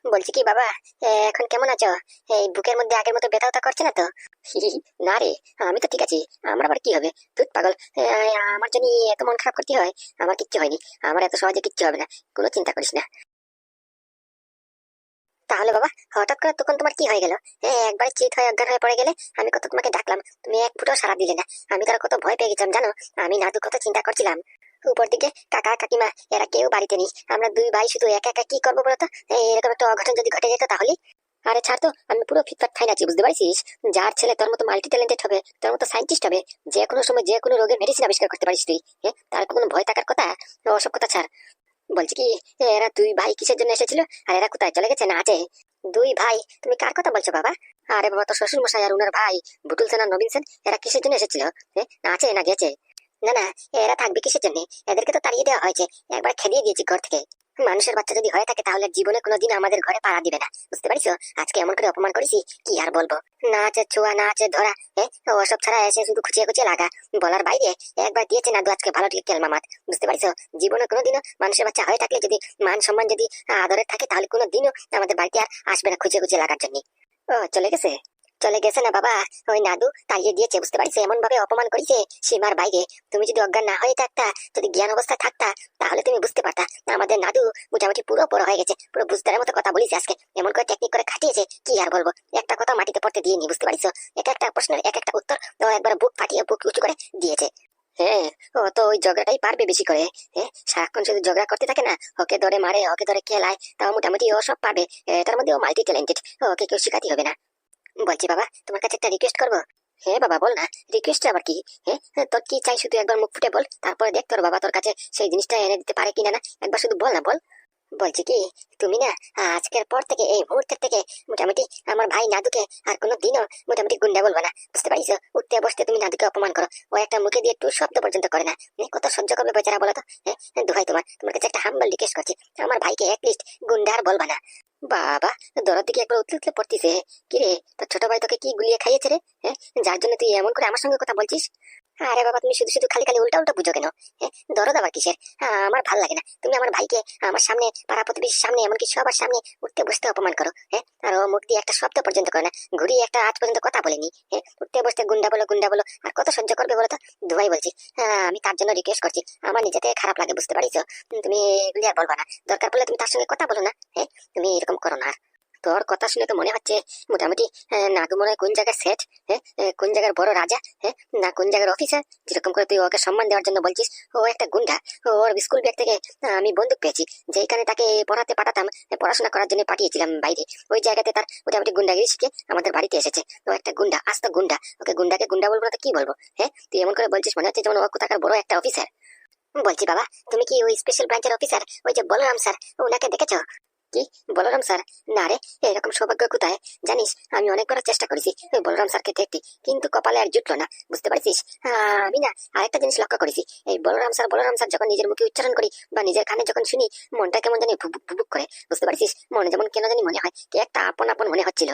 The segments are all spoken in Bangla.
বলছি কি বাবা, এখন কেমন আছো? এই বুকের মধ্যে আগের মতো ব্যথা ব্যথা করছে না তো? না রে, আমি তো ঠিক আছি। আমার আবার কি হবে? তুই পাগল। আমার জন্য এত মন খারাপ করতে হয়? আমার কিচ্ছু হয়নি। আমার এত সহজে কিচ্ছু হবে না। কোনো চিন্তা করিস না। তাহলে বাবা, হঠাৎ করে তখন তোমার কি হয়ে গেল? একবার চিত হয়ে অজ্ঞান হয়ে পড়ে গেলে। আমি কত তোমাকে ডাকলাম, তুমি এক ফুটাও সাড়া দিলে না। আমি তার কত ভয় পেয়ে গেছিলাম জানো। আমি নাদু কত চিন্তা করছিলাম। উপর দিকে কাকা কাকিমা এরা কেউ বাড়িতে নেই। আমরা দুই ভাই শুধু একা একা কি করবো বলতো? এরকম একটা অঘটন যদি ঘটে যেত তাহলে। আরে ছাড় তো, আমি পুরো ফিটফাট ফাইন আছি, বুঝতে পারছিস? যার ছেলে তোর মতো মাল্টি ট্যালেন্টেড হবে, তোর মতো সায়েন্টিস্ট হবে, যে কোনো সময় যে কোনো রোগের মেডিসিন আবিষ্কার করতে পারিস তুই। তার কোনো ভয় থাকার কথা? ওসব কথা ছাড়। বলছি কি, এরা দুই ভাই কিসের জন্য এসেছিল? আর এরা কোথায় চলে গেছে না আছে? দুই ভাই? তুমি কার কথা বলছো বাবা? আরে বাবা, তো শ্বশুর মশাই আর উনার ভাই বুটুল সেন আর নবীন সেন, এরা কিসের জন্য এসেছিল? না আছে না গেছে? না না, এরা থাকবে কিসের জন্য? এদেরকে তো তাড়িয়ে দেওয়া হয়েছে, একবার খেদিয়ে দিয়েছি ঘর থেকে। মানুষের বাচ্চা যদি হয়ে থাকে তাহলে জীবনে কোনোদিন আমাদের ঘরে পাড়া দিবে না, বুঝতে পারিস? আজকে এমন করে অপমান করেছি, কি আর বলবো। না আছে ছোঁয়া, না আছে ধরা। ওসব ছাড়া এসে শুধু খুঁচিয়ে খুঁচিয়ে লাগা। বলার বাইরে একবার দিয়েছে না দু আজকে ভালো ঠিক কেলমা মাত, বুঝতে পারিস? জীবনে কোনোদিনও মানুষের বাচ্চা হয়ে থাকলে যদি মান সম্মান যদি আদরের থাকে তাহলে কোনোদিনও আমাদের বাড়িতে আর আসবে না খুঁচিয়ে খুঁচিয়ে লাগার জন্য। ও চলে গেছে? চলে গেছে না বাবা, ওই নাদু তাড়িয়ে দিয়েছে, বুঝতে পারিস? এমন ভাবে অপমান করেছে সীমার বাইরে। তুমি যদি অজ্ঞান না হয়ে থাকতা, যদি জ্ঞান অবস্থায় থাকতা, তাহলে তুমি বুঝতে পারতা আমাদের নাদু মোটামুটি পুরো বড় হয়ে গেছে, পুরো বুঝদারের মতো কথা বলিস আজকে। এমন করে টেকনিক করে খাটিয়েছে, কি আর বলবো। একটা কথা মাটিতে পড়তে দিয়ে নি, বুঝতে পারিস? এক একটা প্রশ্নের এক একটা উত্তর ও একবার বুক ফাটিয়ে বুক উঁচু করে দিয়েছে। হ্যাঁ, ও তো ওই ঝগড়াটাই পারবে বেশি করে। সারাক্ষণ শুধু ঝগড়া করতে থাকে না, ওকে ধরে মারে, ওকে ধরে খেলায়, তাও মোটামুটি ও সব পারবে। তার মধ্যে ও মাল্টি ট্যালেন্টেড, ওকে কেউ শিখাতে হবে না। বলছি বাবা, তোমার কাছে একটা রিকোয়েস্ট করবো? হ্যাঁ বাবা, বল না। রিকোয়েস্ট আবার কি? তোর কি চাই শুধু একবার মুখ ফুটে বল, তারপরে দেখ তোর বাবা তোর কাছে সেই জিনিসটা এনে দিতে পারে কিনা। না, একবার শুধু বল না, বল। বলছি কি, তুমি না আজকের পর থেকে, এই মুহূর্তের থেকে মোটামুটি আমার ভাই নাদুকে আর কোনো দিনও মোটামুটি গুন্ডা বলবো না, বুঝতে পারিস? উঠতে বসতে তুমি নাদুকে অপমান করো, ও একটা মুখে দিয়ে একটু শব্দ পর্যন্ত করে না। কত সহ্য করবে বেচারা বলো তো? দোহাই তোমার, তোমার কাছে একটা হাম্বল রিকোয়েস্ট করছি, আমার ভাইকে লিস্ট গুন্ডা আর বলবা না। বাবা, দরদ দিকে একবার উতলে উতলে পড়তিছে। কি রে, তোর ছোট ভাই তোকে কি গুলিয়ে খাইয়েছে রে? যার জন্য তুই এমন করে আমার সঙ্গে কথা বলছিস? আরে বাবা, তুমি শুধু শুধু খালি খালি উল্টা উল্টা বুঝো কেন? দরদ আবার কিসের? আমার ভাল লাগে না তুমি আমার ভাইকে আমার সামনে, পাড়া প্রতিবেশীর সামনে, এমনকি সবার সামনে উঠতে বসতে অপমান করো। আর ও মুখ দিয়ে একটা শব্দ পর্যন্ত করে না, ঘুরিয়ে একটা আজ পর্যন্ত কথা বলেনি। উঠতে বসতে গুন্ডা বলো গুন্ডা বলো, আর কত সহ্য করবে বলো তো? দুবাই বলছি। আমি তার জন্য রিকোয়েস্ট করছি, আমার নিজেতে খারাপ লাগে, বুঝতে পারিস? তুমি এগুলি আর বলবা না, দরকার পড়লে তুমি তার সঙ্গে কথা বলো না। তুমি এরকম করো না। তোর কথা শুনে তো মনে হচ্ছে মোটামুটি নাদু মনে হয় কোন জায়গায় সেট, কোন জায়গার বড় রাজা, না কোন জায়গার অফিসার, যেরকম করে তুই ওকে সম্মান দেওয়ার জন্য বলছিস। ও একটা গুন্ডা। ওর স্কুল ব্যাগ থেকে আমি বন্দুক পেয়েছি, যেখানে তাকে পড়াতে পাঠাতাম, পড়াশোনা করার জন্য পাঠিয়েছিলাম বাইরে। ওই জায়গাতে তার মোটামুটি গুন্ডাগিরি শিখে আমাদের বাড়িতে এসেছে। ও একটা গুন্ডা, আস্ত গুন্ডা। ওকে গুন্ডাকে গুন্ডা বলবো না তো কি বলবো? তুই এমন করে বলছিস মনে হচ্ছে যেমন ও কোথাকার বড় একটা অফিসার। বলছি বাবা, তুমি কি ওই স্পেশাল ব্রাঞ্চের অফিসার, ওই যে বলরাম স্যার, ওনাকে দেখেছো? কি, বলরাম স্যার? না রে, এরকম সৌভাগ্য কোথায়? জানিস, আমি অনেকবার চেষ্টা করেছি ওই বলরাম স্যারকে দেখতে, কিন্তু কপালে আর জুটলো না, বুঝতে পারছিস? আমি না আরেকটা জিনিস লক্ষ্য করেছি, এই বলরাম স্যার যখন নিজের মুখে উচ্চারণ করি বা নিজের কানে যখন শুনি, মনটা কেমন জানি ভুবুক ভুবুক করে, বুঝতে পারছিস? মনে যেমন কেন জানি মনে হয় কি একটা আপন আপন মনে হচ্ছিল।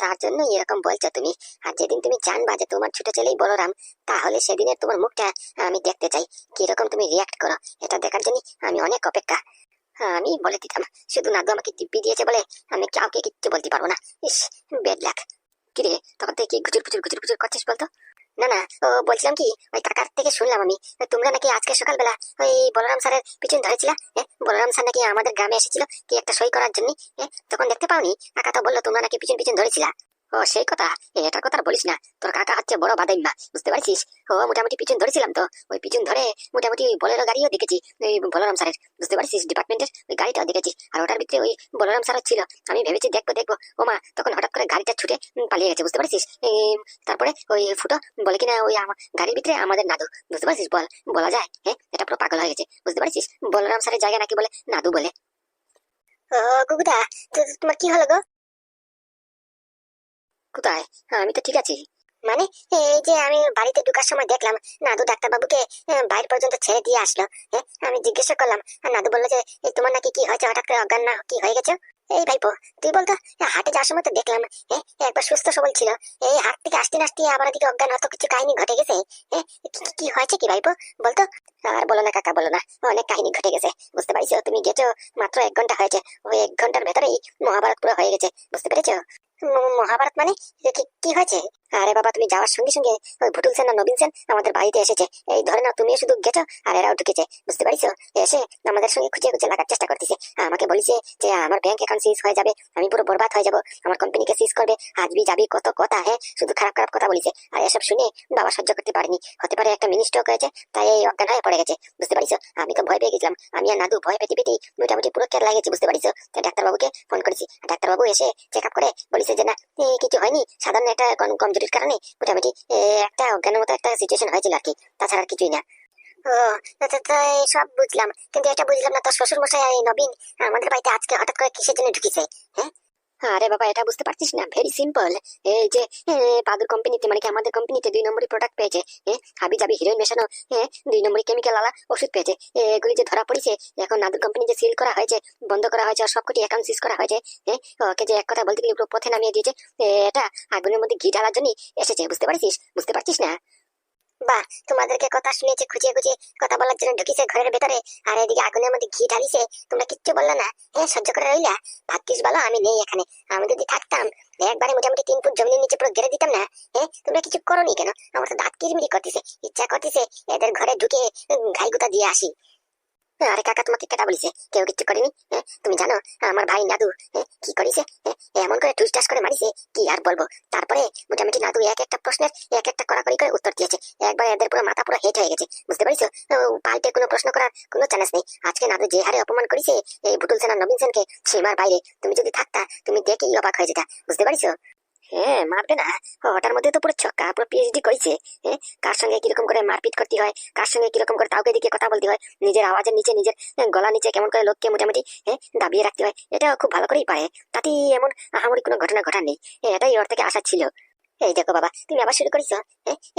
তার জন্য এরকম বলছো তুমি। আর যেদিন তুমি জানবা যে তোমার ছোট ছেলেই বলরাম, তাহলে সেদিনের তোমার মুখটা আমি দেখতে চাই, কিরকম তুমি রিয়াক্ট করো। এটা দেখার জন্য আমি অনেক অপেক্ষা। আমি বলে দিতাম, শুধু নাদু আমাকে দিব্যি দিয়েছে বলে আমি কাউকে কিচ্ছু বলতে পারবো না। ইস, বেড লাক। কিরে, তখন থেকে কি গুজুর পুজুর করছিস বলতো? না না, ও বলছিলাম কি, ওই কাকার থেকে শুনলাম আমি, তোমরা নাকি আজকে সকালবেলা ওই বলরাম স্যারের পিছন ধরেছিলা। বলরাম স্যার নাকি আমাদের গ্রামে এসেছিল কি একটা সই করার জন্য। তখন দেখতে পাওনি? কাকা তো বললো তোমরা নাকি পিছন পিছন ধরেছিলা। ও সেই কথা? এটার কথা আর বলিস না, তোর কাকা হচ্ছে বড় বাদাইম্মা, বুঝতে পারছিস? ও মোটামুটি পিছন ধরেছিলাম তো, ওই পিছন ধরে মোটামুটি ওই বলেরো গাড়িও দেখেছি, ওই বলরাম স্যারের, বুঝতে পারছিস? ডিপার্টমেন্টের ওই গাড়িটাও দেখেছি, আর ওটার ভিতরে ওই বলরাম স্যারও ছিল। আমি ভেবেছি দেখবো দেখবো, ও মা, তখন হঠাৎ করে গাড়িটা ছুটে পালিয়ে গেছে, বুঝতে পারছিস? তারপরে ওই ফুটো বলে কিনা ওই আমার গাড়ির ভিতরে আমাদের নাদু, বুঝতে পারছিস? বলা যায়, এটা পুরো পাগল হয়ে গেছে, বুঝতে পারছিস? বলরাম স্যারের জায়গা নাকি বলে নাদু বলে। ও গুগুদা, তোমার কি হলো গো? কোথায়? আমি তো ঠিক আছি। মানে, এই যে আমি বাড়িতে ঢোকার সময় দেখলাম নাদু ডাক্তারবাবুকে বাইরে পর্যন্ত ছেড়ে দিয়ে আসলো। আমি জিজ্ঞাসা করলাম, আর নাদু বললো যে তোমার নাকি কি হয়েছে, হঠাৎ করে অজ্ঞান না কি হয়ে গেছে? এই ভাইপো, তুই বলতো হাটে যাওয়ার সময় তো দেখলাম একবার সুস্থ সবল ছিল, এই হাট থেকে আসতে না আসতে আবার এদিকে অজ্ঞান হতো, কিছু কাহিনী ঘটে গেছে। কি হয়েছে কি ভাইপো বলতো? আর বলো না কাকা, বলো না, অনেক কাহিনী ঘটে গেছে। বুঝতে পারছো, তুমি গেছো মাত্র 1 ঘন্টা হয়েছে, ওই 1 ঘন্টার ভেতরেই মহাভারত পুরো হয়ে গেছে। বুঝতে পেরেছো? মহাভারত মানে কি হয়েছে? আরে বাবা, তুমি যাওয়ার সঙ্গে সঙ্গে ওই ভুটুল সেন আর নবীন সেন আমাদের বাড়িতে এসেছে। এই ধরে না, তুমি শুধু গেছো আর এরাও ঢুকেছে। বুঝতে পারছো? এসে আমাদের সঙ্গে খুঁজে খুঁজে লাগার চেষ্টা করতেছে। আমাকে বলিছে যে আমার ব্যাংক অ্যাকাউন্ট সিজ হয়ে যাবে, আমি পুরো বরবাদ হয়ে যাবো, আমার কোম্পানিকে সিজ করবে, আসবি যাবি কত কথা, শুধু খারাপ খারাপ কথা বলিছে। আর এসব শুনে বাবা সহ্য করতে পারেনি, হতে পারে একটা মিনি স্ট্রোক হয়েছে, তাই এই অজ্ঞান হয়ে পড়ে গেছে। বুঝতে পারছো? আমি তো ভয় পেয়ে গেছিলাম, আমি আর নাদু ভয় পেতে পেতেই মোটামুটি পুরো কেয়ার লাগেছে। বুঝতে পারছো? তাই ডাক্তারবাবুকে ফোন করেছি, ডাক্তারবাবু এসে চেক আপ করে বলেছে যে না, কিছু হয়নি, সাধারণ একটা কমজোরির কারণে মোটামুটি একটা অজ্ঞানের মতো একটা সিচুয়েশন হয়েছিল আর কি, তাছাড়া আর কিছুই না। ও, সব বুঝলাম, কিন্তু এটা বুঝলাম না তোর শ্বশুর মশাই আর এই নবীন আমাদের বাড়িতে আজকে হঠাৎ করে কিসের জন্য ঢুকিছে? হ্যাঁ, আরে বাবা, এটা বুঝতে পারছিস না? Very simple. এই যে পাদুর কোম্পানিতে, মানে কি আমাদের কোম্পানিতে 2 নম্বরই প্রোডাক্ট পেয়েছে। হাবি জাবি হিরোইন মেশানো 2 নম্বরই কেমিক্যাল আলা ওষুধ পেয়েছে। এগুলি যে ধরা পড়েছে, এখন নাদুর কোম্পানি যে সিল করা হয়েছে, বন্ধ করা হয়েছে, আর সবকটি অ্যাকাউন্ট সিজ করা হয়েছে। ওকে যে এক কথা বলতে গেলে পুরো পথে নামিয়ে দিয়েছে। এটা আগুনের মধ্যে ঘি ঢালার জন্য এসেছে। বুঝতে পারছিস? বুঝতে পারছিস না? বাহ, তোমাদেরকে কথা শুনেছে, খুঁজে খুঁজে কথা বলার জন্য ঢুকিছে ঘরের ভেতরে, আর এদিকে আগুনের মধ্যে ঘি ঢালিছে, তোমরা কিচ্ছু বললে না? সহ্য করে রইলা? ভাগ্যিস বলো আমি নেই এখানে, আমি যদি থাকতাম একবারে মোটামুটি 3 ফুট জমিনের নিচে পুরো গেড়ে দিতাম না। তোমরা কিছু করোনি কেন? আমার তো দাঁত কিরমিরি করতেছে, ইচ্ছা করতেছে এদের ঘরে ঢুকে ঘাই গুতা দিয়ে আসি। আরে কাকা, তোমাকে কেটা বলিছে? কেউ কিচ্ছু করেনি। তুমি জানো আমার ভাই নাদু কি করেছে? এমন করে ঠুস ঠাস করে মারিছে, কি আর বলবো। তারপরে মোটামুটি নাদু এক একটা প্রশ্নের এক একটা কড়াকড়ি করে উত্তর দিয়েছে। একবার এদের পুরো মাথা পুরো হেট হয়ে গেছে। বুঝতে পারছো? পাল্টে কোনো প্রশ্ন করার কোনো চান্স নেই। আজকে নাদু যে হারে অপমান করেছে এই ভুটুল সেন আর নবীন সেনকে, সীমার বাইরে। তুমি যদি থাকতা, তুমি দেখেই অবাক হয়ে যেতা। বুঝতে পারছো? মারবে না, ওটার মধ্যে তো পুরো ছক্কা, পুরো পিএইচডি করেছে। কার সঙ্গে কিরকম করে মারপিট করতে হয়, কার সঙ্গে কিরকম করে তাওকে দিকে কথা বলতে হয়, নিজের আওয়াজের নিচে, নিজের গলা নিচে কেমন করে লোককে মোটামুটি দাবিয়ে রাখতে হয়, এটা খুব ভালো করেই পারে। তাতে এমন আহামরি কোনো ঘটনা ঘটার নেই। এটাই ওর থেকে আশা ছিল। এই দেখো বাবা, তুমি আবার শুরু করেছো।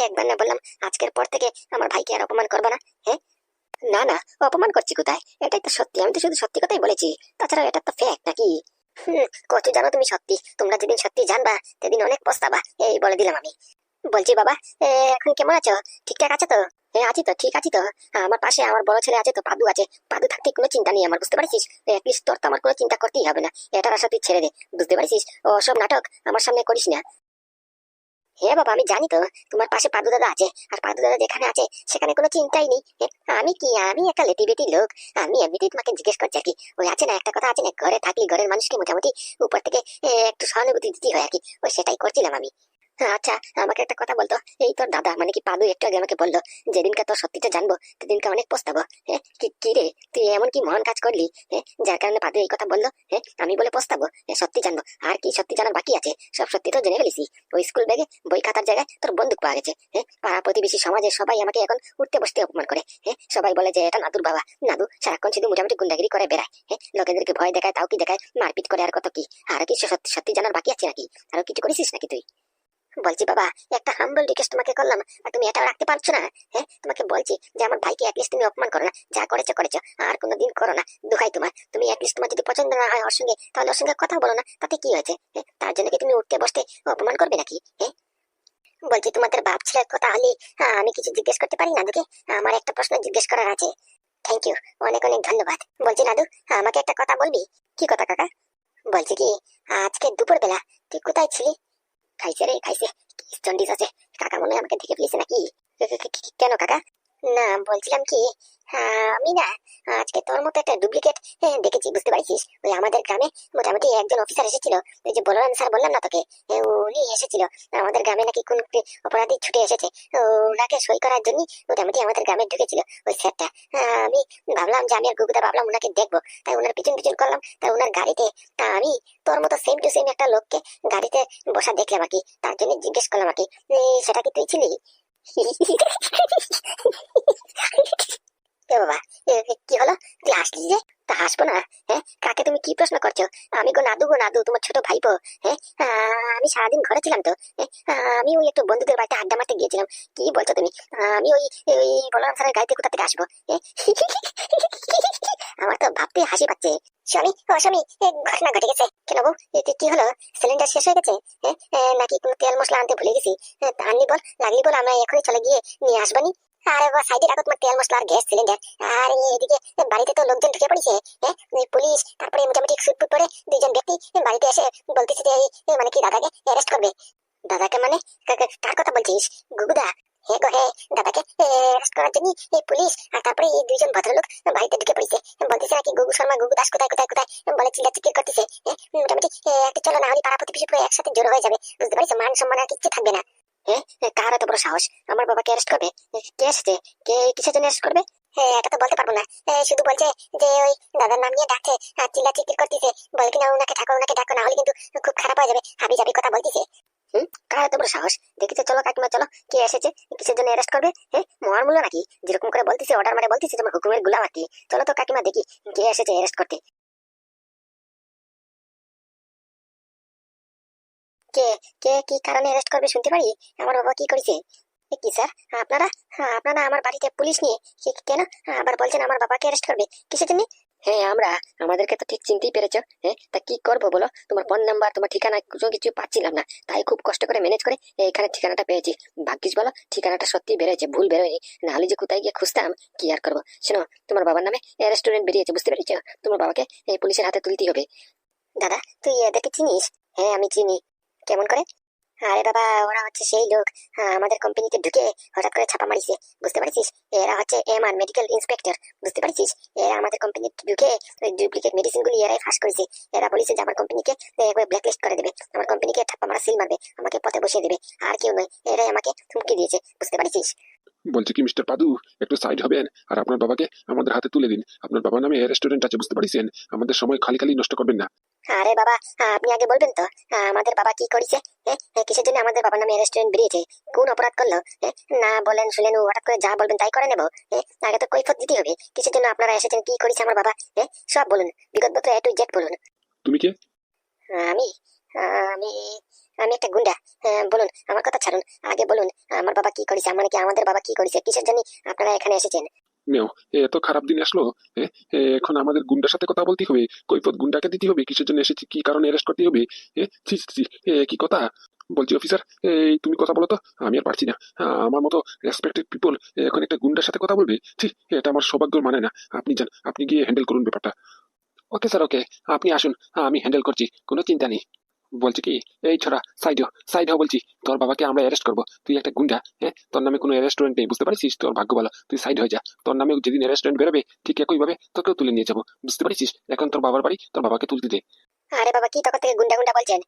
একবার না বললাম আজকের পর থেকে আমার ভাইকে আর অপমান করবে না? না না, অপমান করছি কোথায়? এটাই তো সত্যি, আমি তো শুধু সত্যি কথাই বলেছি। তাছাড়া এটা তো ফ্যাক্ট নাকি? কত জানো তুমি সত্যি? তোমরা যেদিন সত্যি জানবা সেদিন অনেক পস্তাবা, এই বলে দিলাম আমি। বলছি বাবা, এখন কেমন আছো? ঠিকঠাক আছে তো? আছি তো, ঠিক আছি তো। আমার পাশে আমার বড় ছেলে আছে তো, পাদু আছে। পাদু থাকতে কোনো চিন্তা নেই আমার। বুঝতে পারছিস? অ্যাটলিস্ট তোর তো আমার কোনো চিন্তা করতেই হবে না। এটার আশা তুই ছেড়ে দে। বুঝতে পারছিস? ও সব নাটক আমার সামনে করিস না। বাবা, আমি জানি তো তোমার পাশে পাদু দাদা আছে, আর পাদু দাদা যেখানে আছে সেখানে কোনো চিন্তাই নেই। আমি কি, আমি একটা লেটি বেটি লোক? আমি এমনিতেই তোমাকে জিজ্ঞেস করছি আর কি। ওই আছে না একটা কথা আছে না, ঘরে থাকলে ঘরের মানুষকে মোটামুটি উপর থেকে একটু সহানুভূতি দিতে হয় আর কি। ওই সেটাই করছিলাম আমি। আচ্ছা, আমাকে একটা কথা বলতো, এই তোর দাদা মানে কি পাদু একটু আগে আমাকে বললো যেদিনকে তোর সত্যিটা জানবো সেদিনকে অনেক পস্তাবো। কি রে, তুই এমন কি মহান কাজ করলি যার কারণে পাদু এই কথা বললো? আমি বলে পস্তাবো? সত্যি জানবো? আর কি সত্যি জানার বাকি আছে? সব সত্যি তো জেনে ফেলেছি। ওই স্কুল ব্যাগে বই খাতার জায়গায় তোর বন্দুক পাওয়া গেছে। পাড়া প্রতিবেশী সমাজের সবাই আমাকে এখন উঠতে বসতে অপমান করে। সবাই বলে যে এটা নাদুর বাবা। নাদু সারাক্ষণ শুধু মোটামুটি গুন্ডাগিরি করে বেড়ায়। লোকেদেরকে ভয় দেখায়, তাও কি দেখায়, মারপিট করে, আর কত কি। আর কি সত্যি সত্যি জানার বাকি আছে নাকি? আরো কিছু করেছিস নাকি তুই? বলছি বাবা, একটা হাম্বল রিকোয়েস্ট তোমাকে করলাম, আর তুমি এটাও রাখতে পারছো না? তোমাকে বলছি যে আমার ভাইকে অ্যাটলিস্ট তুমি অপমান করো না। যা করেছো করেছো, আর কোনোদিন করো না। দোহাই তোমার, তুমি অ্যাটলিস্ট তোমার যদি পছন্দ না হয় ওর সঙ্গে, তাহলে ওর সঙ্গে কথা বলো না। তাতে কি হয়েছে? তার জন্য কি তুমি উঠতে বসতে অপমান করবে নাকি? বলছি তোমাদের বাপ ছেলের কথা হলে আমি কিছু জিজ্ঞেস করতে পারি নাদুকে? আমার একটা প্রশ্ন জিজ্ঞেস করার আছে। থ্যাংক ইউ, অনেক অনেক ধন্যবাদ। বলছি নাদু, আমাকে একটা কথা বলবি? কি কথা কাকা? বলছি কি, আজকে দুপুর বেলা তুই কোথায় ছিলি? খাইছে রে, খাইছে। জন্ডিস আছে। কাকা মনে হয় আমাকে দেখে ফেলেছে নাকি? কেন কাকা? না, বলছিলাম কি, আমি না আজকে তোর মতো একটা ডুপ্লিকেট দেখেছি। বুঝতে পারছিস? ওই আমাদের গ্রামে মোটামুটি একজন অফিসার এসেছিল, ওই যে বলরাম স্যার বললাম না তোকে, উনি এসেছিল। আমাদের গ্রামে নাকি কোন অপরাধী ছুটে এসেছে, ওনাকে সই করার জন্য মোটামুটি আমাদের গ্রামে ঢুকেছিল ওই স্যারটা। আমি ভাবলাম যে আমি আর গুগুদা ভাবলাম ওনাকে দেখবো, তাই ওনার পিছন পিছন করলাম। তাই ওনার গাড়িতে আমি তোর মতো সেম টু সেম একটা লোককে গাড়িতে বসা দেখলাম আর কি। তার জন্য জিজ্ঞেস করলাম আর কি, সেটা কি তুই ছিলি? বাবা, কি হলো? তুই হাসলি যে? তা হাসবো না? কাকে তুমি কি প্রশ্ন করছো? আমি গো নাদু, গো নাদু, তোমার ছোট ভাইপো। আমি সারাদিন ঘরে ছিলাম তো। আমি ওই একটু বন্ধুদের বাড়িতে আড্ডা মারতে গিয়েছিলাম। কি বলছো তুমি? আমি ওই ওই বলরাম স্যারের গাড়িতে কোথা থেকে আসবো? আমার তো ভাবতে হাসি পাচ্ছে। স্বামী ও স্বামী, ঘটনা ঘটে গেছে। কেন বউ, এতে কি হলো? সিলিন্ডার শেষ হয়ে গেছে? নাকি কোনো তেল মশলা আনতে ভুলে গেছি? তাহলে বল, লাগলি বল, আমরা এখনই চলে গিয়ে নিয়ে আসবানি। আরে বাবা, সাইডে রাখো তোমার তেল মশলা আর গ্যাস সিলিন্ডার। আর এদিকে বাড়িতে তো লোকজন ঢুকে পড়েছে। পুলিশ, তারপরে মোটামুটি সুটপুট পরে দুইজন ব্যক্তি বাড়িতে এসে বলতেছে যে মানে কি দাদাকে অ্যারেস্ট করবে। দাদাকে মানে কার কথা বলছিস গুগুদা? হে গো হে, দাদাকে অ্যারেস্ট করার জন্য এই পুলিশ আর তারপরে এই দুইজন ভদ্রলোক বাড়িতে ঢুকে পড়েছে। বলতেছে নাকি গুগু শর্মা, গুগু দাস কোথায় কোথায় কোথায় বলে চিল্লাচিল্লি করতেছে। মোটামুটি একটা চলো না হলে পাড়া প্রতিবেশী পুরো একসাথে জড়ো হয়ে যাবে, বুঝতে পারছো? মান সম্মান আর কিচ্ছু থাকবে না। কার এত বড় সাহস আমার বাবাকে অ্যারেস্ট করবে? কে এসেছে? কে কিসের জন্য অ্যারেস্ট করবে? এটা তো বলতে পারবো না। শুধু বলছে যে ওই দাদার নাম নিয়ে ডাকছে আর চিল্লাচিল্লি করতেছে, বলে কিনা ওনাকে ডাকো ওনাকে ডাকো, না হলে কিন্তু খুব খারাপ হয়ে যাবে, হাবি জাবি কথা বলতেছে। কার এত বড় সাহস? দেখেছে, চলো কাকিমা চলো, কে এসেছে, কিসের জন্য অ্যারেস্ট করবে? মহার মূল্য নাকি? যেরকম করে বলতেছে অর্ডার মারে বলতেছে তোমার হুকুমের গুলাম আর কি। চলো তো কাকিমা দেখি কে এসেছে অ্যারেস্ট করতে। কে কে কি কারণে অ্যারেস্ট করবে শুনতে পারি? আমার বাবা কি করেছে? কি স্যার, আপনারা আপনারা আমার বাড়িতে পুলিশ নিয়ে কেন আবার বলছেন আমার বাবাকে অ্যারেস্ট করবে? কিসের জন্য? আমরা আমাদেরকে তো ঠিক চিনতেই পেরেছো। তা কি করবো বলো? তোমার ফোন নাম্বার, তোমার ঠিকানা কিছু কিছু পাচ্ছিলাম না, তাই খুব কষ্ট করে ম্যানেজ করে এখানে ঠিকানাটা পেয়েছি। ভাগ্যিস বলো, ঠিকানাটা সত্যি বেড়েছে, ভুল বেরোয়নি, নাহলে যে কোথায় গিয়ে খুঁজতাম। কি আর করবো, শোনো, তোমার বাবার নামে রেস্টুরেন্ট বেরিয়েছে, বুঝতে পেরেছো? তোমার বাবাকে পুলিশের হাতে তুলতেই হবে। দাদা, তুই এদেরকে চিনিস? আমি চিনি। কেমন করে? আরে বাবা, ওরা হচ্ছে সেই লোক আমাদের কোম্পানিতে ঢুকে হঠাৎ করে ছাপা মারিছে, বুঝতে পারছিস? এরা হচ্ছে এমআর মেডিকেল ইন্সপেক্টর, বুঝতে পারছিস? এরা আমাদের কোম্পানিতে ঢুকে ওই ডুপ্লিকেট মেডিসিন গুলি এরাই ফাঁস করেছে। এরা বলেছে যে আমার কোম্পানিকে একবার ব্ল্যাকলিস্ট করে দেবে, আমার কোম্পানিকে ছাপা মারা সিল মারবে, আমাকে পথে বসিয়ে দেবে। আর কেউ নয়, এরাই আমাকে হুমকি দিয়েছে, বুঝতে পারছিস? বলছি কি মিস্টার পাদু, একটু সাইড হবেন আর আপনার বাবাকে আমাদের হাতে তুলে দিন। আপনার বাবার নামে রেস্টুরেন্ট আছে, বুঝতে পারছেন? আমাদের সময় খালি খালি নষ্ট করবেন না। আরে বাবা, আপনি আগে বলবেন তো আমাদের বাবা কি করেছে? কিসের জন্য আমাদের বাবার নামে রেস্টুরেন্ট বেরিয়েছে? কোন অপরাধ করলো? না বলেন শুনেন হঠাৎ করে যা বলবেন তাই করে নেবো? আগে তো কৈফিয়ত দিতে হবে, কিসের জন্য আপনারা এসেছেন, কি করেছে আমার বাবা? সব বলুন, বিগত এ টু জেড বলুন। তুমি কে? আমি আমি আমি একটা গুন্ডা। বলুন, আমার কথা ছাড়ুন, আগে বলুন আমার বাবা কি করেছে, মানে কি আমাদের বাবা কি করেছে, কিসের জন্য আপনারা এখানে এসেছেন? নেও, এত খারাপ দিন আসলো। এখন আমাদের গুন্ডার সাথে কথা বলতে হবে, কৈফত গুন্ডাকে দিতে হবে, কিসের জন্য এসেছি, কি কারণে অ্যারেস্ট করতে হবে। ছি, ছি, ছি, কি কথা বলছি অফিসার, এই তুমি কথা বলো তো, আমি আর পারছি না। আমার মতো রেসপেক্টেড পিপল এখন একটা গুন্ডার সাথে কথা বলবে? ছি, এটা আমার সৌভাগ্য মানে না। আপনি যান, আপনি গিয়ে হ্যান্ডেল করুন ব্যাপারটা। ওকে স্যার, ওকে, আপনি আসুন, আমি হ্যান্ডেল করছি, কোনো চিন্তা নেই। বলছি কি, এই ছোড়া, সাইড হ বলছি। তোর বাবাকে আমরা অ্যারেস্ট করবো, তুই একটা গুন্ডা। তোর নামে কোনো রেস্টুরেন্ট নেই, বুঝতে পারছিস? তোর ভাগ্য ভালো, তুই সাইড হয়ে যা। তোর নামে যেদিন রেস্টুরেন্ট বেরোবে ঠিক একই ভাবে তোকেও তুলে নিয়ে যাবো, বুঝতে পারছিস? এখন তোর বাবার বাড়ি, তোর বাবাকে তুলতে দে। আরে বাবা, কি তখন থেকে গুন্ডা গুন্ডা বলছেন?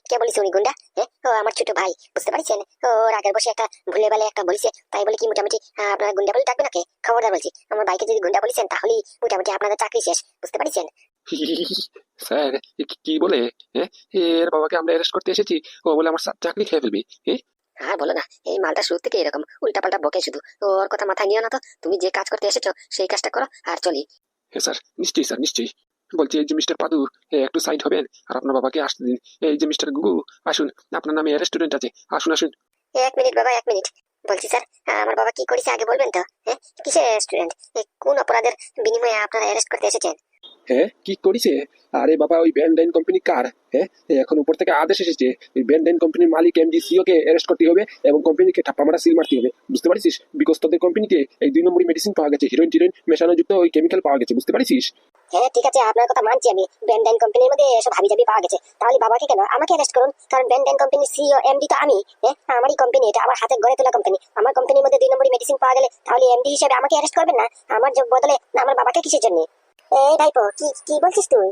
কে বলিস উনি গুন্ডা? ও আমার ছোট ভাই, বুঝতে পারছেন? ওর আগের বসে একটা ভুলে বেলে একটা বলিছে, তাই বলে কি মোটামুটি আপনার গুন্ডা বলে ডাকবে নাকি? খবরদার বলছি, আমার ভাইকে যদি গুন্ডা বলেছেন তাহলেই মোটামুটি আপনাদের চাকরি শেষ, বুঝতে পারছেন? স্যার, কি বলে? হ্যাঁ, এর বাবাকে আমরা অ্যারেস্ট করতে এসেছি, ও বলে আমার চাকরি খেয়ে ফেলবি। আর বলো না, এই মালটা শুরু থেকে এরকম উল্টা পাল্টা বকে শুধু। ওর কথা মাথায় নিও না তো, তুমি যে কাজ করতে এসেছো সেই কাজটা করো আর চলি। হ্যাঁ স্যার, নিশ্চয়ই স্যার, নিশ্চয়ই। বলছি, এই যে মিস্টার পাদু, একটু সাইড হবেন আর আপনার বাবাকে আসতে দিন। এই যে মিস্টার গুগু, আসুন, আপনার নামে রেস্টুরেন্ট আছে, আসুন আসুন। এক মিনিট বাবা, এক মিনিট। বলছি স্যার, আমার বাবা কি করেছে আগে বলবেন তো? কিসের রেস্টুরেন্ট? কোন অপরাধের বিনিময়ে আপনারা অ্যারেস্ট করতে এসেছেন? হ্যাঁ, কি করেছে? আরে বাবা, ওই ব্যান্ডাইন কোম্পানি কার? এখন উপর থেকে আদেশ এসেছে, ওই ব্যান্ডাইন কোম্পানির মালিক এমডি সিও কে অ্যারেস্ট করতে হবে এবং কোম্পানিকে ঠাপ্পা মারা সিল মারতে হবে, বুঝতে পারছিস? বিকজ তোদের কোম্পানিতে এই 2 নম্বরই মেডিসিন পাওয়া গেছে, হিরোইন টিরোইন মেশানো যুক্ত ওই কেমিক্যাল পাওয়া গেছে, বুঝতে পারছিস? হ্যাঁ ঠিক আছে, আপনার কথা মানছি আমি, ব্যান্ডাইন কোম্পানির মধ্যে এসব হাবিজাবি পাওয়া গেছে, তাহলে বাবাকে কেন আমাকে অ্যারেস্ট করুন, কারণ ব্যান্ডাইন কোম্পানির সিইও এমডি তো আমি। আমারই কোম্পানি, এটা আমার হাতে গড়ে তোলা কোম্পানি। আমার কোম্পানির মধ্যে 2 নম্বরই মেডিসিন পাওয়া গেলে তাহলে এমডি হিসেবে আমাকে অ্যারেস্ট করবেন না? আমার যোগ বদলে আমার বাবাকে কিসের জন্য? এই ভাইপো, কি কি বলছিস তুই?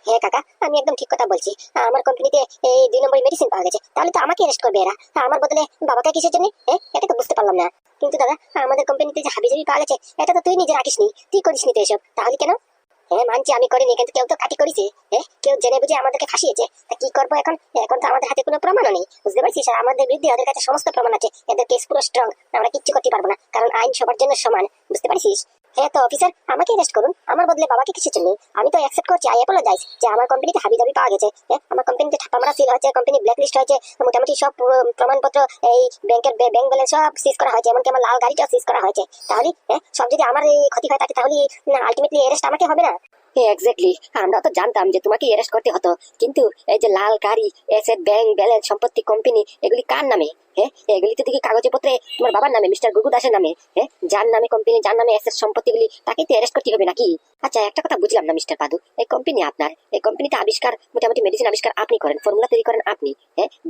হ্যাঁ কাকা, আমি একদম ঠিক কথা বলছি। আমার কোম্পানিতে এই 2 নম্বরই মেডিসিন পাওয়া গেছে, তাহলে তো আমাকে অ্যারেস্ট করবে এরা। আমার বদলে বাবাকে কিসের জন্য? এটা তো বুঝতে পারলাম না। কিন্তু দাদা, আমাদের কোম্পানিতে যে হাবিজাবি পাওয়া গেছে এটা তো তুই নিজে রাখিসনি, তুই করিসনি তো এসব, তাহলে কেন? মানছি আমি করিনি, কিন্তু কেউ তো কাটি করেছে। কেউ জেনে বুঝে আমাদেরকে ফাঁসিয়েছে, তা কি করবো এখন? এখন তো আমাদের হাতে কোনো প্রমাণও নেই, বুঝতে পারছিস? আর আমাদের বিরুদ্ধে ওদের কাছে সমস্ত প্রমাণ আছে, এদের কেস পুরো স্ট্রং। আমরা কিচ্ছু করতে পারবো না, কারণ আইন সবার জন্য সমান, বুঝতে পারছিস? হ্যাঁ তো অফিসার, আমাকে অ্যারেস্ট করুন, আমার বদলে বাবাকে কিসের জন্য? আমি তো অ্যাকসেপ্ট করছি, আই অ্যাপোলোজাইজ, যে আমার কোম্পানিতে হাবিজাবি পাওয়া গেছে। আমার কোম্পানিতে ছাপা মারা সিল হয়েছে, কোম্পানি ব্ল্যাকলিস্ট হয়েছে, মোটামুটি সব প্রমাণপত্র, এই ব্যাংকের ব্যাংক ব্যালেন্স সব সিজ করা হয়েছে, এমনকি আমার লাল গাড়িটাও সিজ করা হয়েছে। তাহলে সব যদি আমার এই ক্ষতি হয় থাকে, তাহলে আলটিমেটলি অ্যারেস্ট আমাকে হবে না? এক্স্যাক্টলি, আমরা তো জানতাম যে তোমাকে অ্যারেস্ট করতে হতো, কিন্তু এই যে লাল গাড়ি, এসেট, ব্যাংক ব্যালেন্স, সম্পত্তি, কোম্পানি, এগুলি কার নামে? এগুলিতে দেখি কাগজে পত্রে তোমার বাবার নামে, মিস্টার গুগু দাসের নামে। যার নামে কোম্পানি, যার নামে এসেট সম্পত্তিগুলি, তাকেই তো অ্যারেস্ট করতে হবে নাকি? আচ্ছা, একটা কথা বুঝলাম না মিস্টার পাদু, এই কোম্পানি আপনার, এই কোম্পানিতে আবিষ্কার, মোটামুটি মেডিসিন আবিষ্কার আপনি করেন, ফর্মুলা তৈরি করেন আপনি,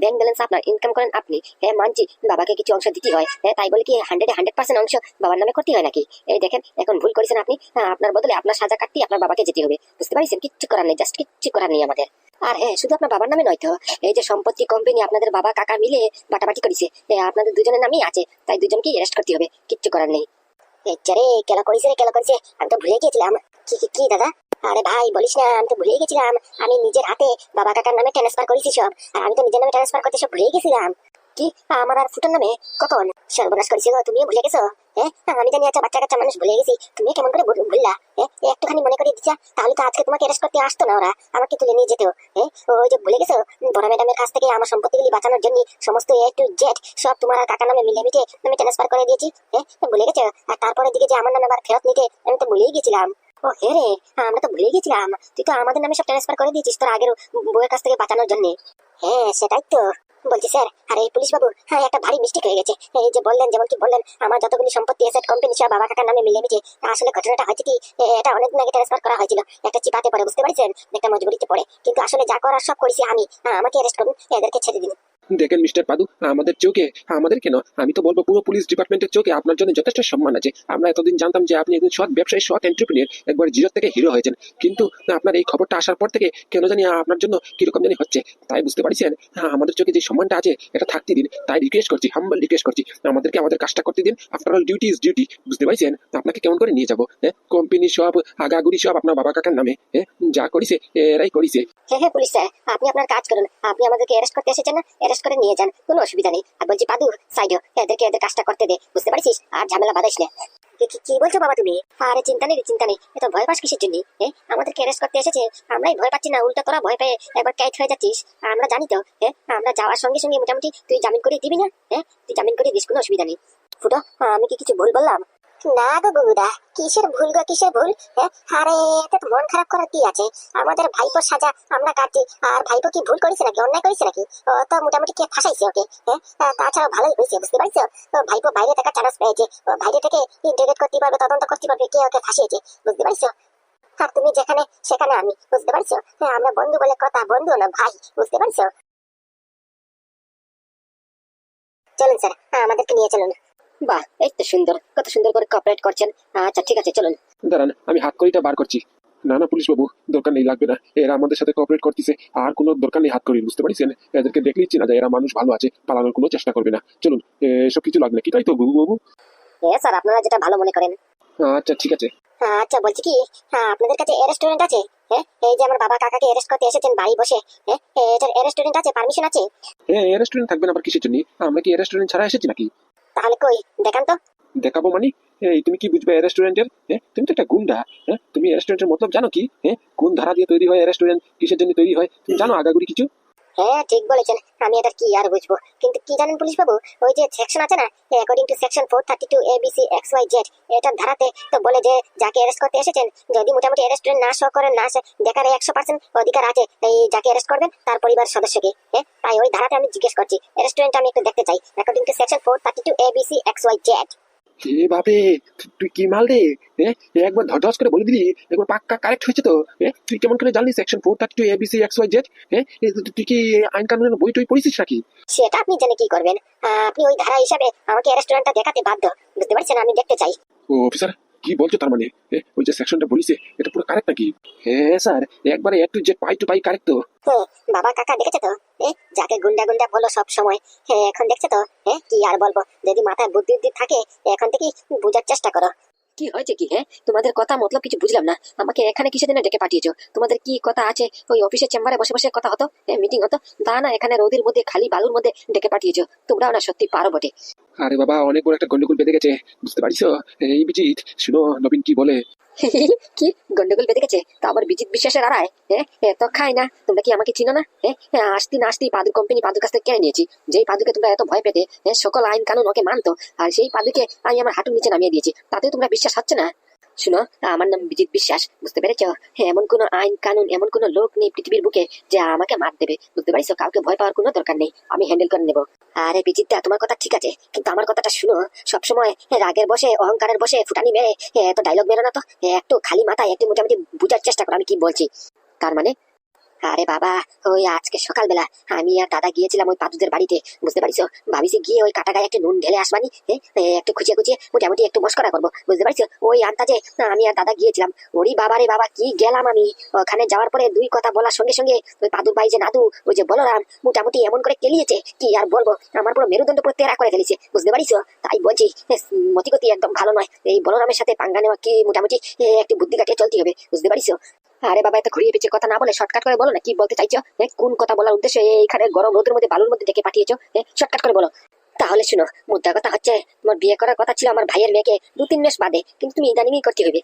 ব্যাংক ব্যালেন্স আপনার, ইনকাম করেন আপনি, মানছি বাবাকে কিছু অংশ দিতে হয়, তাই বলে কি 100% অংশ বাবার নামে করতে হয় নাকি? এই দেখেন, এখন ভুল করেছেন আপনি, আপনার বদলে আপনার সাজা কাটতে আপনার বাবাকে যেতে হবে, বুঝতে পারছেন? কিচ্ছু করার নেই, জাস্ট কিচ্ছু করার নেই আমাদের। আর শুধু আপনার বাবার নামে নয় তো, এই যে সম্পত্তি, কোম্পানি আপনাদের বাবা কাকা মিলে বাটাবাটি করেছে, আপনাদের দুজনের নামেই আছে, তাই দুজনকেই অ্যারেস্ট করতে হবে, কিচ্ছু করার নেই। রে কেলা করেছে রে, কেলা করেছে, আমি তো ভুলে গিয়েছিলাম। কি কি কি দাদা? আরে ভাই বলিস না, আমি তো ভুলে গেছিলাম, আমি নিজের হাতে বাবা কাকার নামে ট্রান্সফার করেছি সব, আর আমি তো নিজের নামে ট্রান্সফার করতে সব ভুলে গেছিলাম। কি আমার আর ফুটোর নামে? কখন সর্বনাশ করেছি গো, তুমিও ভুলে গেছো? আমি জানি আচ্ছা বাচ্চা কাচ্চা মানুষ ভুলে গেছি, তুমি কেমন করে ভুললা? একটুখানি মনে করে দিচ্ছা, তাহলে তো আজকে তোমাকে অ্যারেস্ট করতে আসতো না ওরা, আমাকে তুলে নিয়ে যেত। ওই যে ভুলে গেছো, বড় ম্যাডামের কাছ থেকে আমার সম্পত্তিগুলি বাঁচানোর জন্য সমস্ত A to Z সব তোমার কাকার নামে মিলেমিটে আমি ট্রান্সফার করে দিয়েছি। ভুলে গেছো? আর তারপরে দিকে যে আমার নামে আবার ফেরত নিতে, আমি তো ভুলেই গেছিলাম। ও হে রে, আমরা তো ভুলে গেছিলাম, তুই তো আমাদের নামে সব ট্রান্সফার করে দিয়েছিস তোর আগের বউয়ের কাছ থেকে বাঁচানোর জন্য। সেটাই তো বলছি স্যার। আরে পুলিশ বাবু, একটা ভারী মিস্টেক হয়ে গেছে। এই যে বললেন, যেমন কি বললেন আমার যতগুলি সম্পত্তি, এসেট, কোম্পানি সব বাবা কাকার নামে মিলেমিশে, আসলে ঘটনাটা হয়েছে কি, এটা অনেকদিন আগে ট্রান্সফার করা হয়েছিল একটা চিপাতে পড়ে, বুঝতে পারছেন, একটা মজবুরিতে পড়ে, কিন্তু আসলে যা করার সব করেছি আমি। আমাকে অ্যারেস্ট করুন, এদেরকে ছেড়ে দিন। দেখেন মিস্টার পাদু, আমাদের চোখে, আমাদের কেন, আমি তো বলবো পুরো পুলিশ ডিপার্টমেন্টের চোখে আপনার জন্য যথেষ্ট সম্মান আছে। আমরা এতদিন জানতাম যে আপনি একজন সৎ ব্যবসায়ী, সৎ এন্টারপ্রেনিয়ার, একবার জিরো থেকে হিরো হয়েছেন, কিন্তু আপনার এই খবরটা আসার পর থেকে কেন জানি আপনার জন্য কিরকম জানি হচ্ছে। তাই বুঝতে পারছেন, আমাদের চোখে যে সম্মানটা আছে এটা থাকতে দিন, তাই রিকোয়েস্ট করছি, হাম্বল রিকোয়েস্ট করছি, আমাদেরকে আমাদের কাজটা করতে দিন। After all duty is duty, বুঝতে পারছেন? আপনাকে কেমন করে নিয়ে যাবো? কোম্পানি সব আগাগুড়ি সব আপনার বাবা কাকার নামে, যা করিছে এরাই করিছে। হ্যাঁ পুলিশ স্যার, আপনি আপনার কাজ করুন, আপনি আমাদেরকে অ্যারেস্ট করতে এসেছেন না, অ্যারেস্ট করে নিয়ে যান, কোনো অসুবিধা নেই। আর বলছি পাদু, সাইডো, এদেরকে এদের কাজটা করতে দে, বুঝতে পারছিস? আর ঝামেলা বাঁধাইস না। কি বলছো বাবা তুমি? আরে চিন্তা নেই, চিন্তা নেই, এত ভয় পাস কিসের জন্য? আমাদেরকে অ্যারেস্ট করতে এসেছে, আমরাই ভয় পাচ্ছি না, উল্টো তোরা ভয় পেয়ে একবার ক্যাচ হয়ে যাচ্ছিস। আমরা জানি তো, আমরা যাওয়ার সঙ্গে সঙ্গে মোটামুটি তুই জামিন করে দিবি না? তুই জামিন করে দিস, কোনো অসুবিধা নেই। ফুটো, আমি কি কিছু ভুল বললাম? না গো গুরুদা, কিসের ভুল গো, কিসের ভুল? আরে এতে তো মন খারাপ করার কি আছে? আমাদের ভাইপোর সাজা আমরা কাটছি, আর ভাইপো কি ভুল করেছে নাকি, অন্যায় করেছে নাকি? ও তো মোটামুটি কে ফাঁসাইছে ওকে। তাছাড়া ভালোই হয়েছে, বুঝতে পারছো? তো ভাইপো বাইরে থেকে চান্স পেয়েছে, বাইরে থেকে ইন্টারোগেট করতে পারবে, তদন্ত করতে পারবে কে ওকে ফাঁসিয়েছে, বুঝতে পারছো? আর তুমি যেখানে সেখানে আমি, বুঝতে পারছো? আমরা বন্ধু বলে কথা, বন্ধু না ভাই, বুঝতে পারছো? চলুন স্যার, আমাদেরকে নিয়ে চলুন। বাহ, এই তো সুন্দর, কত সুন্দর করে কোঅপারেট করছেন। আচ্ছা ঠিক আছে, চলুন। দাঁড়ান, আমি হাত করিটা বার করছি। না না পুলিশ বাবু, দরকার নেই, লাগবে না, এরা আমাদের সাথে কোঅপারেট করতেছে, আর কোনো দরকার নেই হাত করি, বুঝতে পারছেন? এদেরকে দেখলেই চেনা যায় এরা মানুষ ভালো আছে, পালানোর কোনো চেষ্টা করবে না। চলুন, এসব কিছু লাগবে না কি, তাই তো গুগু বাবু? স্যার, আপনারা যেটা ভালো মনে করেন। আচ্ছা ঠিক আছে। আচ্ছা বলছি কি, আপনাদের কাছে রেস্টুরেন্ট আছে? এই যে আমার বাবা কাকাকে অ্যারেস্ট করতে এসেছেন বাড়ি বসে, এটার রেস্টুরেন্ট আছে, পারমিশন আছে? রেস্টুরেন্ট থাকবে না আবার কিসের জন্য? আমরা কি রেস্টুরেন্ট ছাড়া এসেছি নাকি? তাহলে কই দেখান তো। দেখাবো মানে? এই তুমি কি বুঝবে রেস্টুরেন্টের? তুমি তো একটা গুন্ডা। তুমি রেস্টুরেন্টের মতলব জানো কি? কোন ধারা দিয়ে তৈরি হয় রেস্টুরেন্ট, কিসের জন্য তৈরি হয় তুমি জানো আগাগুড়ি কিছু? ঠিক বলেছেন, আমি এটা কি আর বুঝবো, কিন্তু কি জানেন পুলিশ বাবু, ওই যে সেকশন আছে না, according to section 432 ABC XYZ, এটার ধারাতে তো বলে যে যাকে অ্যারেস্ট করতে এসেছেন যদি মোটামুটি রেস্টুরেন্ট না শো করেন, না দেখার 100% অধিকার আছে এই যাকে অ্যারেস্ট করবেন তার পরিবার সদস্যকে। তাই ওই ধারাতে আমি জিজ্ঞেস করছি, রেস্টুরেন্ট আমি একটু দেখতে চাই, according to section 432 ABC XYZ। এ বাপে, তুই কি মাল রে? একবার ধস করে বলে দিলি, একবার পাক্কা কারেক্ট হয়েছে তো। তুই কেমন করে জানলি সেকশন 432 ABC XYZ? তুই কি আইন কানুনের বই টই পড়েছিস নাকি? সেটা আপনি জেনে কি করবেন? আপনি ওই ধারা হিসাবে আমাকে রেস্টুরেন্টটা দেখাতে বাধ্য, বুঝতে পারছেন? আমি দেখতে চাই। ও অফিসার, কি বলছো তার মানে? ওই যে সেকশনটা বলিছে এটা পুরো কারেক্ট নাকি? হ্যাঁ স্যার, একবারে A to Z pie to pie correct তো। বাবা কাকা দেখেছে তো, যাকে গুন্ডা গুন্ডা বলো সব সময়, এখন দেখছে তো। কি আর বলবো, যদি মাথায় বুদ্ধি থাকে এখন থেকে বোঝার চেষ্টা করো। কি হয়েছে কি? তোমাদের কথা মতলব কিছু বুঝলাম না, আমাকে এখানে কিসের জন্য ডেকে পাঠিয়েছো? তোমাদের কি কথা আছে? ওই অফিসের চেম্বারে বসে বসে কথা হতো, মিটিং হতো, তা না এখানে রোদের মধ্যে খালি বালুর মধ্যে ডেকে পাঠিয়েছো? তোমরাও না সত্যি পারো বটে। আরে বাবা, অনেক বড় একটা গন্ডগোল বেঁধে গেছে, বুঝতে পারছো? এই বিজিত, শুনো নবীন কি বলে। কি গন্ডগোল বেঁধে গেছে? তো আবার বিজিত বিশ্বাসের আড়ায়? এত খাই না, তোমরা কি আমাকে চিনো না? আসতি না আসতি পাদুর কোম্পানি পাদুর কাছ থেকে কেড়ে নিয়েছি, যেই পাদুকে তোমরা এত ভয় পেতে, সকল আইন কানুন ওকে মানতো, আর সেই পাদুকে আমি আমার হাঁটুর নিচে নামিয়ে দিয়েছি, তাতেও তোমরা বিশ্বাস হচ্ছে না? শুনো, আমার নাম বিজিত বিশ্বাস, বুঝতে পেরেছো? এমন কোনো আইন কানুন, এমন কোনো লোক নেই পৃথিবীর বুকে যে আমাকে মার দেবে, বুঝতে পারছো? কাউকে ভয় পাওয়ার কোনো দরকার নেই, আমি হ্যান্ডেল করে নেবো। আরে বিজিতদা, তোমার কথা ঠিক আছে, কিন্তু আমার কথাটা শুনো। সবসময় রাগের বসে, অহংকারের বসে ফুটানি মেরে এত ডায়লগ মেরো না তো। একটু খালি মাথায় একটু মোটামুটি বুঝার চেষ্টা করো আমি কি বলছি। তার মানে, আরে বাবা, ওই আজকে সকালবেলা আমি আর দাদা গিয়েছিলাম ওই পাদুদের বাড়িতে, বুঝতে পারছো? ভাবিছি গিয়ে ওই কাটা গায়ে একটু নুন ঢেলে আসবানি, একটু খুঁচিয়ে খুঁচিয়ে মোটামুটি একটু মস্করা করবো, বুঝতে পারছো? ওই আন্তাজে আমি আর দাদা গিয়েছিলাম। ওরি বাবা রে বাবা, কি গেলাম আমি! ওখানে যাওয়ার পরে দুই কথা বলার সঙ্গে সঙ্গে ওই পাদুর ভাই যে নাদু, ওই যে বলরাম, মোটামুটি এমন করে কেলিয়েছে, কি আর বলবো। আমার পুরো মেরুদণ্ড পুরো তেরা করে ফেলেছে, বুঝতে পারছো? তাই বলছি, মতিগতি একদম ভালো নয়। এই বলরামের সাথে পাঙ্গা নেওয়া কি মোটামুটি একটু বুদ্ধি কাটিয়ে চলতে হবে, বুঝতে পারছো? আরে বাবা, এত ঘুরিয়ে পিছিয়ে কথা না বলে শর্টকাট করে বলো না, কি বলতে চাইছো? কোন কথা বলার উদ্দেশ্যে এইখানে গরম রোদের মধ্যে বালুর মধ্যে ডেকে পাঠিয়েছো? শর্টকাট করে বলো। তাহলে শুনো, মুদ্রা কথা হচ্ছে, তোমার বিয়ে করার কথা ছিল আমার ভাইয়ের মেয়েকে 2-3 মাস বাদে, কিন্তু তুমি ইদানিংই করতে হবে।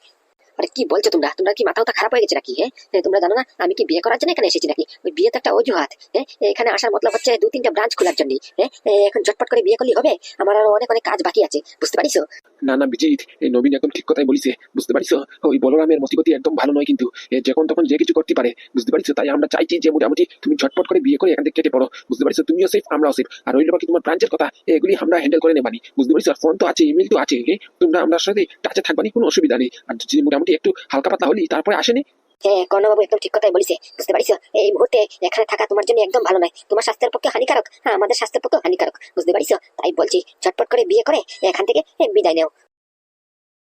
আরে কি বলছো তোমরা? তোমরা কি মাথা খারাপ হয়ে গেছে নাকি? তোমরা জানো না আমি কি বিয়ে করার জন্য এখানে এসেছি নাকি? ওই বিয়ে তো একটা অজুহাত। এখানে আসার মতলব হচ্ছে 2-3টা ব্রাঞ্চ খোলার জন্য। এখন ঝটপট করে বিয়ে করলে হবে? আমার আরো অনেক অনেক কাজ বাকি আছে, বুঝতে পারিস? না না বিজিত, এই নবীন একদম ঠিক কথাই বলিছে, বুঝতে পারিস? ওই বলরামের মতিগতি একদম ভালো নয়, কিন্তু যখন তখন যে কিছু করতে পারে, বুঝতে পারিস? তাই আমরা চাইছি যে মোটামুটি তুমি ঝটপট করে বিয়ে করে এখান থেকে কেটে পড়ো, বুঝতে পারিস? তুমিও সেফ, আমরাও সেফ। আর ওই বাকি তোমার ব্রাঞ্চের কথা, এগুলি আমরা হ্যান্ডেল করে নেবানি, বুঝতে পারিস? আর ফোন তো আছে, ইমেল তো আছে, তোমরা আমার সাথে টাচে থাকবানি, কোনো অসুবিধা নেই। আর যদি মোটামুটি একটু হালকা পাতলা হলি তারপরে আসেনি। কর্ণবাবু একদম ঠিক কথাই বলিছে, বুঝতে পারিস? এই মুহূর্তে এখানে থাকা তোমার জন্য একদম ভালো নয়, তোমার স্বাস্থ্যের পক্ষে হানিকারক, আমাদের স্বাস্থ্যের পক্ষে হানিকারক, বুঝতে পারিস? তাই বলছি ঝটপট করে বিয়ে করে এখান থেকে বিদায় নেও।